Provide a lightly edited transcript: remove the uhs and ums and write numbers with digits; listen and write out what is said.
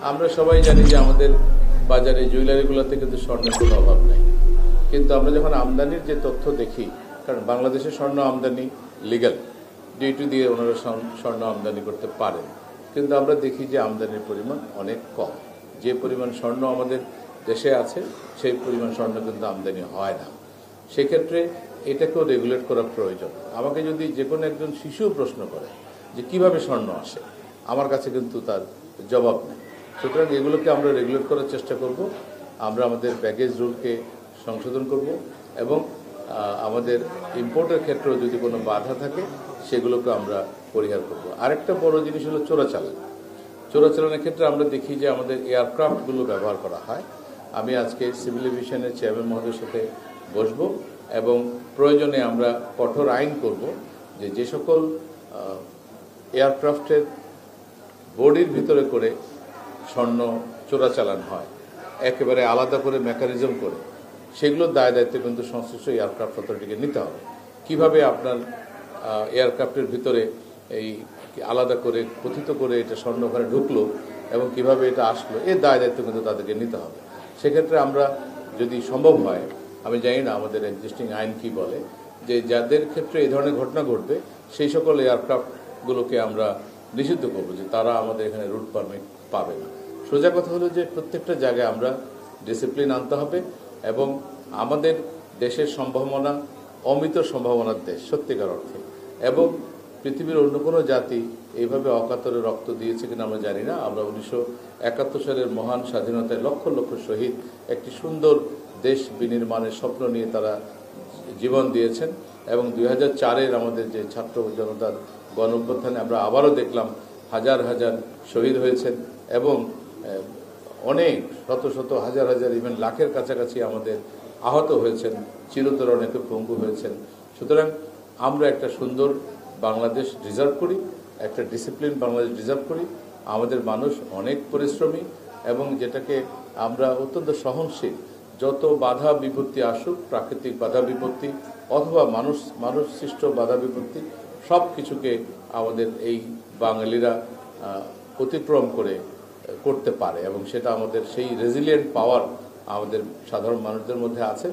আমরা সবাই জানি যে আমাদের বাজারে জুয়েলারিগুলোতে কিন্তু স্বর্ণের কোনো অভাব নেই, কিন্তু আমরা যখন আমদানির যে তথ্য দেখি, কারণ বাংলাদেশে স্বর্ণ আমদানি লিগ্যাল, ডিউটি দিয়ে ওনারা স্বর্ণ আমদানি করতে পারেন, কিন্তু আমরা দেখি যে আমদানির পরিমাণ অনেক কম। যে পরিমাণ স্বর্ণ আমাদের দেশে আছে সেই পরিমাণ স্বর্ণ কিন্তু আমদানি হয় না। সেক্ষেত্রে এটাকেও রেগুলেট করা প্রয়োজন। আমাকে যদি যে কোনো একজন শিশুও প্রশ্ন করে যে কিভাবে স্বর্ণ আসে, আমার কাছে কিন্তু তার জবাব নেই। সুতরাং এগুলোকে আমরা রেগুলেট করার চেষ্টা করব। আমরা আমাদের প্যাকেজ রুলকে সংশোধন করব এবং আমাদের ইম্পোর্টের ক্ষেত্রেও যদি কোনো বাধা থাকে সেগুলোকে আমরা পরিহার করব। আরেকটা বড় জিনিস হলো চোরাচালান। চোরাচালানের ক্ষেত্রে আমরা দেখি যে আমাদের এয়ারক্রাফটগুলো ব্যবহার করা হয়। আমি আজকে সিভিল এভিয়েশনের চেয়ারম্যান মহোদয়ের সাথে বসবো এবং প্রয়োজনে আমরা কঠোর আইন করব যে সকল এয়ারক্রাফটের বডির ভিতরে করে স্বর্ণ চোরাচালান হয়, একেবারে আলাদা করে মেকানিজম করে, সেগুলোর দায় দায়িত্ব কিন্তু সংশ্লিষ্ট এয়ারক্রাফট অথরিটিকে নিতে হবে। কিভাবে আপনার এয়ারক্রাফটের ভিতরে এই আলাদা করে কথিত করে এটা স্বর্ণ ওখানে ঢুকলো এবং কিভাবে এটা আসলো, এর দায় দায়িত্ব কিন্তু তাদেরকে নিতে হবে। সেক্ষেত্রে আমরা যদি সম্ভব হয়, আমি জানি না আমাদের এক্সিস্টিং আইন কি বলে, যে যাদের ক্ষেত্রে এই ধরনের ঘটনা ঘটবে সেই সকল এয়ারক্রাফটগুলোকে আমরা নিষিদ্ধ করবো, যে তারা আমাদের এখানে রুট পারমিট পাবে না। সোজা কথা হলো যে প্রত্যেকটা জায়গায় আমরা ডিসিপ্লিন আনতে হবে এবং আমাদের দেশের সম্ভাবনা অমিত সম্ভাবনার দেশ সত্যিকার অর্থে, এবং পৃথিবীর অন্য কোনো জাতি এইভাবে অকাতরে রক্ত দিয়েছে কিনা আমরা জানি না। আমরা 1971 সালের মহান স্বাধীনতায় লক্ষ লক্ষ শহীদ একটি সুন্দর দেশ বিনির্মাণের স্বপ্ন নিয়ে তারা জীবন দিয়েছেন এবং 2004-এর আমাদের যে ছাত্র জনতার গণঅভ্যুত্থানে আমরা আবারও দেখলাম হাজার হাজার শহীদ হয়েছেন এবং অনেক শত শত হাজার হাজার ইভেন লাখের কাছাকাছি আমাদের আহত হয়েছেন, চিরতর অনেকে পঙ্গু হয়েছেন। সুতরাং আমরা একটা সুন্দর বাংলাদেশ ডিজার্ভ করি, একটা ডিসিপ্লিন বাংলাদেশ ডিজার্ভ করি। আমাদের মানুষ অনেক পরিশ্রমী এবং যেটাকে আমরা অত্যন্ত সহনশীল। যত বাধা বিপত্তি আসুক, প্রাকৃতিক বাধা বিপত্তি অথবা মানুষ সৃষ্ট বাধা বিপত্তি, সব কিছুকে আমাদের এই বাঙালিরা অতিক্রম করতে পারে এবং সেটা আমাদের সেই রেজিলিয়েন্ট পাওয়ার আমাদের সাধারণ মানুষদের মধ্যে আছে।